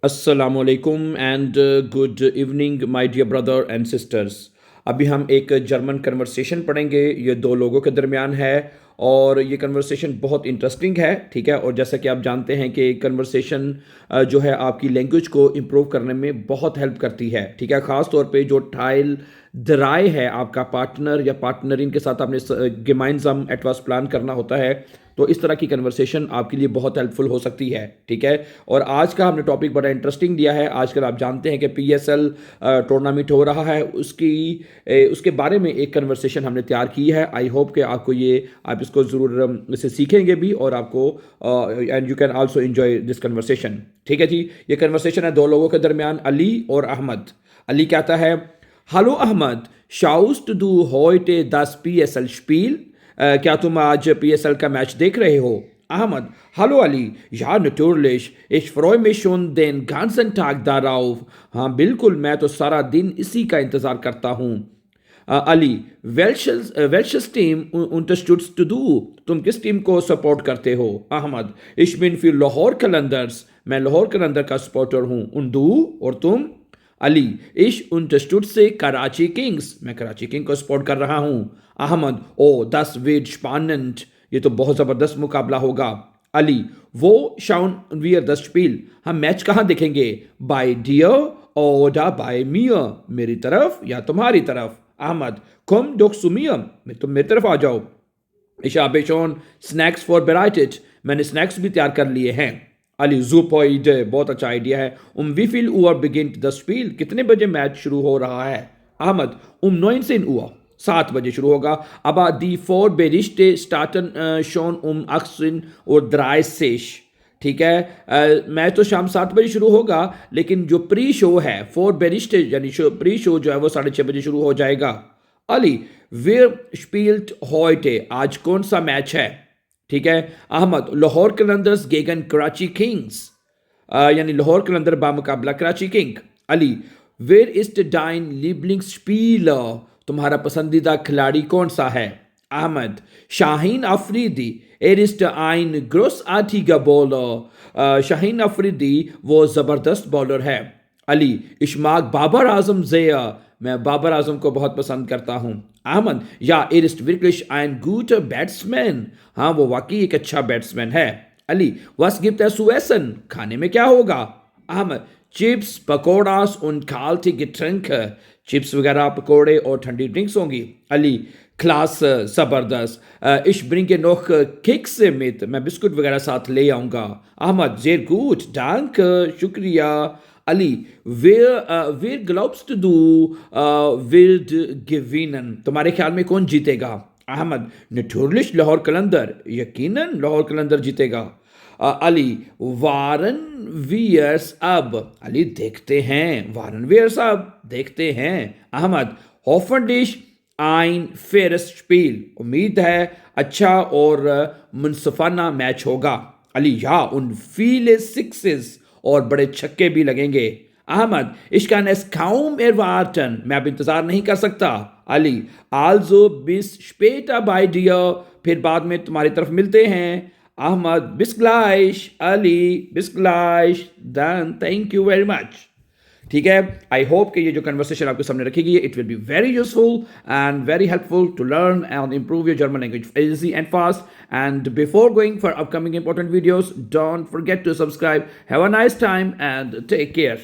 अस्सलाम वालेकुम and good evening my dear brother and sisters. अभी हम एक जर्मन कन्वर्सेशन पढ़ेंगे। ये दो लोगों के दरमियान है और ये कन्वर्सेशन बहुत इंटरेस्टिंग है। ठीक है, और जैसा कि आप जानते हैं कि कन्वर्सेशन जो है आपकी लैंग्वेज को इम्प्रूव करने में बहुत हेल्प करती है। ठीक है, ख़ास तौर पे जो टाइल दराय है, आपका पार्टनर या पार्टनरिन के साथ आपने गेमाइनज़म एटवास प्लान करना होता है, तो इस तरह की कन्वर्सेशन आपके लिए बहुत हेल्पफुल हो सकती है। ठीक है, और आज का हमने टॉपिक बड़ा इंटरेस्टिंग दिया है। आजकल आप जानते हैं कि पीएसएल टूर्नामेंट हो रहा है, उसके बारे में एक कन्वर्सेशन हमने तैयार की है। आई होप कि आपको ये आप इसको ज़रूर इसे सीखेंगे भी और आपको and you can also enjoy this conversation. ठीक है जी, ये कन्वर्सेशन है दो लोगों के दरमियान, अली और अहमद। अली कहता है, hello Ahmed, schaust du heute das PSL-Spiel? क्या तुम आज पीएसएल का मैच देख रहे हो? Ahmad, hallo Ali, ja natürlich, ich freue mich schon den ganzen Tag darauf. हाँ बिल्कुल, मैं तो सारा दिन इसी का इंतज़ार करता हूँ। Ali, welches Team unterstützt du? तुम किस टीम को सपोर्ट करते हो? Ahmad, ich bin für Lahore Qalandars, मैं लाहौर कलंदर का सपोर्टर हूँ। Und du? और तुम? अली, इश unterstütze से कराची किंग्स, मैं कराची किंग को सपोर्ट कर रहा हूँ। अहमद, ओ das wird spannend, ये तो बहुत ज़बरदस्त मुकाबला होगा। अली, वो schauen wir das Spiel, हम मैच कहाँ देखेंगे? Bei dir oder bei mir, मेरी तरफ या तुम्हारी तरफ। Ahmad, komm doch zu mir, तुम मेरी तरफ आ जाओ। Ich habe schon Snacks vorbereitet, मैंने स्नैक्स भी तैयार कर लिए हैं। अली, super Idee, बहुत अच्छा आइडिया है। wie viel Uhr beginnt das Spiel, कितने बजे मैच शुरू हो रहा है? अहमद, 19 Uhr, 7 बजे शुरू होगा। aber die Vorberichte starten schon 18:30। ठीक है, मैच तो शाम 7 बजे शुरू होगा, लेकिन जो प्री शो है, फोर बेरिस्ट यानी प्री शो जो है वो 6:30 बजे शुरू हो जाएगा। अली, wer spielt heute, आज कौन सा मैच है? ठीक है, अहमद, लाहौर कलंदर्स गेगन कराची किंग्स, यानी लाहौर कलंदर बामुकाबला कराची किंग। अली, वेर इज dein Lieblingsspieler, तुम्हारा पसंदीदा खिलाड़ी कौन सा है? Ahmad, Shaheen Afridi, er ist ein großartiger Bowler, Shaheen Afridi वो ज़बरदस्त बॉलर है। Ali, ich mag Babar Azam sehr, मैं बाबर आजम को बहुत पसंद करता हूँ। अहमद, या er ist wirklich ein guter Batsman, हाँ वो वाकई एक अच्छा बैट्समैन है। Ali, was gibt es zu essen, खाने में क्या होगा? Ahmed, chips, pakoras und kalte Getränke, chips वगैरह, पकौड़े और ठंडी ड्रिंक्स होंगी। अली, क्लास, ज़बरदस्त, ich bringe noch Kekse mit, मैं बिस्कुट वगैरह साथ ले आऊँगा। अहमद, sehr gut, danke, शुक्रिया। Ali, wer glaubst du wird gewinnen, तुम्हारे ख्याल में कौन जीतेगा? अहमद, natürlich लाहौर कलंदर, यकीनन लाहौर कलंदर जीतेगा। अली, waren wir's अब, अली देखते हैं, waren wir's अब देखते हैं। Ahmad, hoffentlich ein faires Spiel, उम्मीद है अच्छा और मुनसफाना मैच होगा। Ali, ja und viele Sixes, और बड़े छक्के भी लगेंगे। Ahmad, ich kann es kaum erwarten, मैं अब इंतज़ार नहीं कर सकता। Ali, also bis später bei dir, फिर बाद में तुम्हारी तरफ मिलते हैं। Ahmad, bis gleich, Ali, bis gleich, then thank you very much। ठीक है, आई होप कि ये जो कन्वर्सेशन आपके सामने रखेगी, it will be very useful and very helpful to learn and improve your German language easy and fast. And before going for upcoming important videos, don't forget to subscribe. Have a nice time and take care.